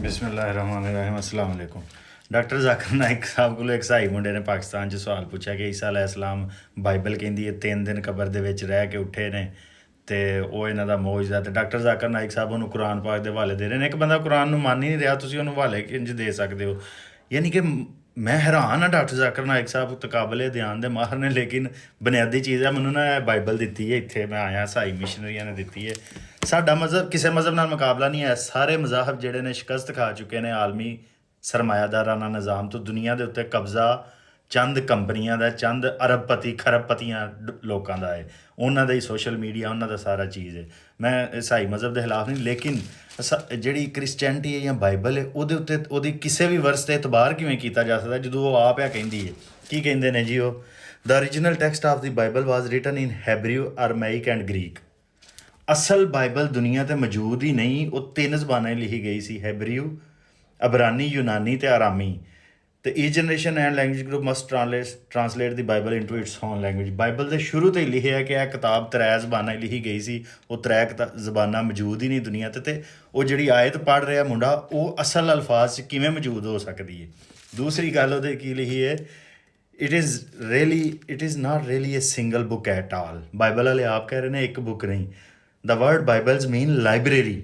बिस्मिल्लाहिर्रहमानिर्रहीम अस्सलाम वालेकुम। डॉक्टर ਜ਼ਾਕਿਰ ਨਾਇਕ ਸਾਹਿਬ ਕੋਲੋਂ ਇੱਕ ਸਹਾਈ ਮੁੰਡੇ ਨੇ ਪਾਕਿਸਤਾਨ 'ਚ ਸਵਾਲ ਪੁੱਛਿਆ ਕਿ ਈਸਾ ਅਲੈਹਿਸਲਾਮ ਬਾਈਬਲ ਕਹਿੰਦੀ ਹੈ 3 ਦਿਨ ਕਬਰ ਦੇ ਵਿੱਚ ਰਹਿ ਕੇ ਉੱਠੇ ਨੇ ਅਤੇ ਉਹ ਇਹਨਾਂ ਦਾ ਮੌਜਜ਼ਾ। ਅਤੇ ਡਾਕਟਰ ਜ਼ਾਕਿਰ ਨਾਇਕ ਸਾਹਿਬ ਉਹਨੂੰ ਕੁਰਾਨ ਪਾਕ ਦੇ ਹਵਾਲੇ ਦੇ ਰਹੇ ਨੇ। ਇੱਕ ਬੰਦਾ ਕੁਰਾਨ ਨੂੰ ਮੰਨ ਹੀ ਨਹੀਂ ਰਿਹਾ, ਤੁਸੀਂ ਉਹਨੂੰ ਹਵਾਲੇ ਕਿੰਝ ਦੇ ਸਕਦੇ ਹੋ? ਯਾਨੀ ਕਿ ਮੈਂ ਹੈਰਾਨ ਹਾਂ, ਡਾਕਟਰ ਜ਼ਾਕਿਰ ਨਾਇਕ ਸਾਹਿਬ ਤਕਾਬਲੇ ਧਿਆਨ ਦੇ ਮਾਹਰ ਨੇ, ਲੇਕਿਨ ਬੁਨਿਆਦੀ ਚੀਜ਼ ਹੈ। ਮੈਨੂੰ ਨਾ ਇਹ ਬਾਈਬਲ ਦਿੱਤੀ ਹੈ, ਇੱਥੇ ਮੈਂ ਆਇਆ ਸਹਾਈ ਮਿਸ਼ਨਰੀਆਂ ਨੇ ਦਿੱਤੀ ਹੈ। ਸਾਡਾ ਮਜ਼ਹਬ ਕਿਸੇ ਮਜ਼ਹਬ ਨਾਲ ਮੁਕਾਬਲਾ ਨਹੀਂ ਹੈ। ਸਾਰੇ ਮਜ਼ਾਹਬ ਜਿਹੜੇ ਨੇ ਸ਼ਿਕਸਤ ਖਾ ਚੁੱਕੇ ਨੇ ਆਲਮੀ ਸਰਮਾਇਆਦਾਰਾਨਾ ਨਿਜ਼ਾਮ ਤੋਂ। ਦੁਨੀਆ ਦੇ ਉੱਤੇ ਕਬਜ਼ਾ ਚੰਦ ਕੰਪਨੀਆਂ ਦਾ, ਚੰਦ ਅਰਬਪਤੀ ਖਰਬਪਤੀਆਂ ਲੋਕਾਂ ਦਾ ਹੈ। ਉਹਨਾਂ ਦਾ ਹੀ ਸੋਸ਼ਲ ਮੀਡੀਆ, ਉਹਨਾਂ ਦਾ ਸਾਰਾ ਚੀਜ਼ ਹੈ। ਮੈਂ ਈਸਾਈ ਮਜ਼ਹਬ ਦੇ ਖਿਲਾਫ ਨਹੀਂ, ਲੇਕਿਨ ਜਿਹੜੀ ਕ੍ਰਿਸਚੈਨਿਟੀ ਹੈ ਜਾਂ ਬਾਈਬਲ ਹੈ, ਉਹਦੇ ਉੱਤੇ ਉਹਦੀ ਕਿਸੇ ਵੀ ਵਰਸ 'ਤੇ ਇਤਬਾਰ ਕਿਵੇਂ ਕੀਤਾ ਜਾ ਸਕਦਾ ਜਦੋਂ ਉਹ ਆਪ ਆ ਕਹਿੰਦੀ ਹੈ? ਕੀ ਕਹਿੰਦੇ ਨੇ ਜੀ ਉਹ? The original text of the Bible was written in Hebrew, Aramaic and Greek. ਅਸਲ ਬਾਈਬਲ ਦੁਨੀਆ 'ਤੇ ਮੌਜੂਦ ਹੀ ਨਹੀਂ। ਉਹ 3 ਜ਼ਬਾਨਾਂ 'ਚ ਲਿਖੀ ਗਈ ਸੀ, ਹੈਬਰਿਊ, ਅਬਰਾਨੀ, ਯੂਨਾਨੀ ਅਤੇ ਆਰਾਮੀ। ਅਤੇ each generation and language group must translate the Bible into its own language. Bible ਦੇ ਸ਼ੁਰੂ ਤੋਂ ਹੀ ਲਿਖਿਆ ਕਿ ਇਹ ਕਿਤਾਬ 3 ਜ਼ਬਾਨਾਂ 'ਚ ਲਿਖੀ ਗਈ ਸੀ। ਉਹ 3 ਜ਼ਬਾਨਾਂ ਮੌਜੂਦ ਹੀ ਨਹੀਂ ਦੁਨੀਆ 'ਤੇ। ਅਤੇ ਉਹ ਜਿਹੜੀ ਆਇਤ ਪੜ੍ਹ ਰਿਹਾ ਮੁੰਡਾ, ਉਹ ਅਸਲ ਅਲਫਾਜ਼ 'ਚ ਕਿਵੇਂ ਮੌਜੂਦ ਹੋ ਸਕਦੀ ਹੈ? ਦੂਸਰੀ ਗੱਲ ਉਹਦੇ ਕੀ ਲਿਖੀ ਹੈ? It is not really a single book at all. Bible ਵਾਲੇ ਆਪ ਕਹਿ ਰਹੇ ਨੇ ਇੱਕ ਬੁੱਕ ਨਹੀਂ। The word Bibles mean library.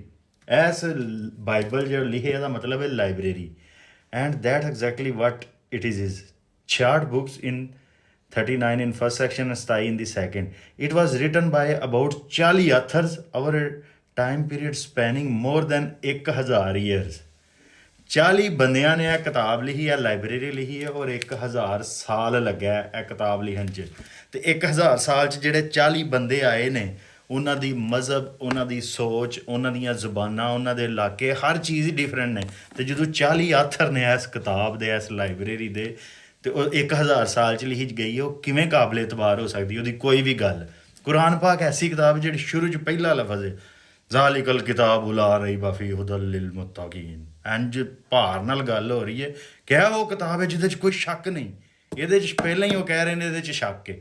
ਇਸ ਬਾਈਬਲ ਜਿਹੜਾ ਲਿਖਿਆ ਇਹਦਾ ਮਤਲਬ ਹੈ library. And that exactly what it is 66 books in 39 in first section, 27 in the second. It was written by about 40 authors over time period spanning more than 1000 years. 40 ਬੰਦਿਆਂ ਨੇ ਇਹ ਕਿਤਾਬ ਲਿਖੀ ਹੈ, ਲਾਇਬ੍ਰੇਰੀ ਲਿਖੀ ਹੈ, ਔਰ 1000 ਸਾਲ ਲੱਗਾ ਇਹ ਕਿਤਾਬ ਲਿਖਣ 'ਚ। ਅਤੇ 1000 ਸਾਲ 'ਚ ਜਿਹੜੇ 40 ਬੰਦੇ ਆਏ ਨੇ, ਉਹਨਾਂ ਦੀ ਮਜ਼ਹਬ, ਉਹਨਾਂ ਦੀ ਸੋਚ, ਉਹਨਾਂ ਦੀਆਂ ਜ਼ੁਬਾਨਾਂ, ਉਹਨਾਂ ਦੇ ਇਲਾਕੇ, ਹਰ ਚੀਜ਼ ਹੀ ਡਿਫਰੈਂਟ ਨੇ। ਅਤੇ ਜਦੋਂ 40 ਆਥਰ ਨੇ ਇਸ ਕਿਤਾਬ ਦੇ, ਇਸ ਲਾਇਬ੍ਰੇਰੀ ਦੇ, ਅਤੇ ਉਹ 1000 ਸਾਲ 'ਚ ਲਿਖੀ ਗਈ, ਉਹ ਕਿਵੇਂ ਕਾਬਲੇ ਇਤਬਾਰ ਹੋ ਸਕਦੀ ਉਹਦੀ ਕੋਈ ਵੀ ਗੱਲ? ਕੁਰਾਨ ਪਾਕ ਐਸੀ ਕਿਤਾਬ ਜਿਹੜੀ ਸ਼ੁਰੂ 'ਚ ਪਹਿਲਾ ਲਫ਼ਜ਼ ਹੈ ਜ਼ਾਲਿਕਲ ਕਿਤਾਬ ਲਾ ਰੈਬ ਫੀਹ ਹੁਦਲ ਲਿਲ ਮੁੱਤਕੀਨ। ਇੰਝ ਭਾਰ ਨਾਲ ਗੱਲ ਹੋ ਰਹੀ ਹੈ ਕਿ ਉਹ ਕਿਤਾਬ ਹੈ ਜਿਹਦੇ 'ਚ ਕੋਈ ਸ਼ੱਕ ਨਹੀਂ। ਇਹਦੇ 'ਚ ਪਹਿਲਾਂ ਹੀ ਉਹ ਕਹਿ ਰਹੇ ਨੇ ਇਹਦੇ 'ਚ ਸ਼ੱਕ ਹੈ।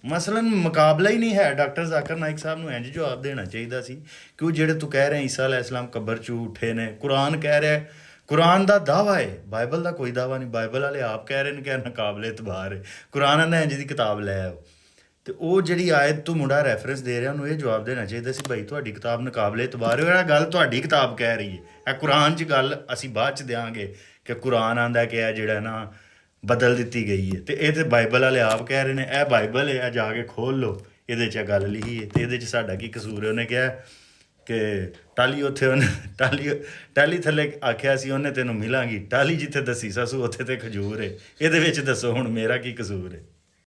ਮਸਲਨ ਮੁਕਾਬਲਾ ਹੀ ਨਹੀਂ ਹੈ। ਡਾਕਟਰ ਜ਼ਾਕਿਰ ਨਾਇਕ ਸਾਹਿਬ ਨੂੰ ਇੰਝ ਜਵਾਬ ਦੇਣਾ ਚਾਹੀਦਾ ਸੀ ਕਿ ਉਹ ਜਿਹੜੇ ਤੂੰ ਕਹਿ ਰਿਹਾ ਈਸਾ ਅਲੈਹਿਸਲਾਮ ਕਬਰ 'ਚੋਂ ਉੱਠੇ ਨੇ, ਕੁਰਾਨ ਕਹਿ ਰਿਹਾ, ਕੁਰਾਨ ਦਾ ਦਾਵਾ ਹੈ, ਬਾਈਬਲ ਦਾ ਕੋਈ ਦਾਵਾ ਨਹੀਂ। ਬਾਈਬਲ ਵਾਲੇ ਆਪ ਕਹਿ ਰਹੇ ਨੇ ਕਿ ਨਾਕਾਬਲੇ ਇਤਬਾਰ ਹੈ। ਕੁਰਾਨ ਨੇ ਇੰਝ ਦੀ ਕਿਤਾਬ ਲੈ ਆਓ। ਅਤੇ ਉਹ ਜਿਹੜੀ ਆਇਤ ਤੂੰ ਮੁੰਡਾ ਰੈਫਰੈਂਸ ਦੇ ਰਿਹਾ, ਉਹਨੂੰ ਇਹ ਜਵਾਬ ਦੇਣਾ ਚਾਹੀਦਾ ਸੀ, ਭਾਈ ਤੁਹਾਡੀ ਕਿਤਾਬ ਨਾਕਾਬਲੇ ਇਤਬਾਰ ਹੈ। ਇਹ ਗੱਲ ਤੁਹਾਡੀ ਕਿਤਾਬ ਕਹਿ ਰਹੀ ਹੈ। ਇਹ ਕੁਰਾਨ 'ਚ ਗੱਲ ਅਸੀਂ ਬਾਅਦ 'ਚ ਦਿਆਂਗੇ ਕਿ ਕੁਰਾਨ ਆਉਂਦਾ ਕਿ ਇਹ ਜਿਹੜਾ ਨਾ ਬਦਲ ਦਿੱਤੀ ਗਈ ਹੈ। ਅਤੇ ਇਹ ਤਾਂ ਬਾਈਬਲ ਵਾਲੇ ਆਪ ਕਹਿ ਰਹੇ ਨੇ ਇਹ ਬਾਈਬਲ ਹੈ, ਇਹ ਜਾ ਕੇ ਖੋਲ੍ਹ ਲਓ, ਇਹਦੇ 'ਚ ਇਹ ਗੱਲ ਲਿਖੀ ਹੈ। ਅਤੇ ਇਹਦੇ 'ਚ ਸਾਡਾ ਕੀ ਕਸੂਰ ਹੈ? ਉਹਨੇ ਕਿਹਾ ਕਿ ਟਾਹਲੀ ਉੱਥੇ ਉਹਨੇ ਟਾਹਲੀ ਥੱਲੇ ਆਖਿਆ ਸੀ ਉਹਨੇ ਤੈਨੂੰ ਮਿਲਾਂਗੀ, ਟਾਹਲੀ ਜਿੱਥੇ ਦਸੀਸਾ ਸੂ ਉੱਥੇ ਤੇ ਖਜੂਰ ਹੈ। ਇਹਦੇ ਵਿੱਚ ਦੱਸੋ ਹੁਣ ਮੇਰਾ ਕੀ ਕਸੂਰ ਹੈ?